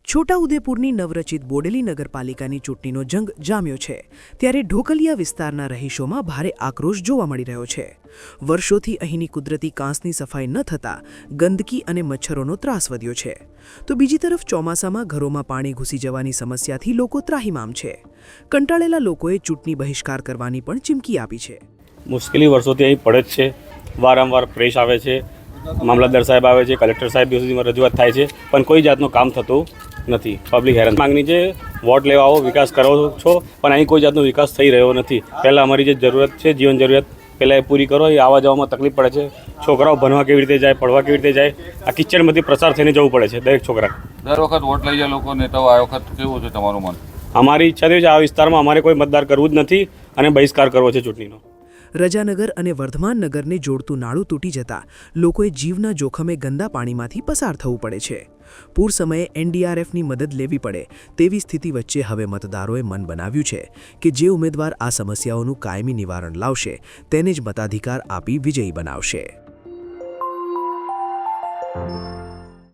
છોટાઉદેપુરની નવરચિત બોડેલી નગરપાલિકાની ચૂંટણીનો જંગ જામ્યો છે ત્યારે ઢોકલિયા વિસ્તારના રહીશોમાં ભારે આક્રોશ જોવા મળી રહ્યો છે। વર્ષોથી અહીંની કુદરતી કાંસની સફાઈ ન થતાં ગંદકી અને મચ્છરોનો ત્રાસ વધ્યો છે, તો બીજી તરફ ચોમાસામાં ઘરોમાં પાણી ઘૂસી જવાની સમસ્યાથી લોકો ત્રાહિમામ છે। કંટાળેલા લોકોએ ચૂંટણી બહિષ્કાર કરવાની પણ ચીમકી આપી છે। મુશ્કેલી વર્ષોથી અહીં પડે જ છે, વારંવાર પ્રેસ આવે છે, મામલતદાર સાહેબ આવે છે, કલેક્ટર સાહેબ સુધીમાં રજૂઆત થાય છે, પણ કોઈ જાતનું કામ થતું નથી। પબ્લિક હેરાન માંગણી છે, વોટ લેવા આવો, વિકાસ કરો છો, પણ અહીં કોઈ જાતનો વિકાસ થઈ રહ્યો નથી। પહેલાં અમારી જે જરૂરત છે, જીવન જરૂરિયાત પહેલાં એ પૂરી કરો। એ આવવા જવામાં તકલીફ પડે છે, છોકરાઓ ભણવા કેવી રીતે જાય, પડવા કેવી રીતે જાય, આ કિચડમાંથી પ્રસાર થઈને જવું પડે છે દરેક છોકરા। દર વખત વોટ લઈ જાય લોકો નેતાઓ, આ વખત કેવું છે તમારું મન? અમારી ઈચ્છા છે આ વિસ્તારમાં અમારે કોઈ મતદાર કરવું જ નથી અને બહિષ્કાર કરવો છે ચૂંટણીનો। રજાનગર અને વર્ધમાન નગરને જોડતું નાળું તૂટી જતાં લોકોએ જીવના જોખમે ગંદા પાણીમાંથી પસાર થવું પડે છે। પૂર સમયે એનડીઆરએફની મદદ લેવી પડે તેવી સ્થિતિ વચ્ચે હવે મતદારોએ મન બનાવ્યું છે કે જે ઉમેદવાર આ સમસ્યાઓનું કાયમી નિવારણ લાવશે તેને જ મતાધિકાર આપી વિજયી બનાવશે।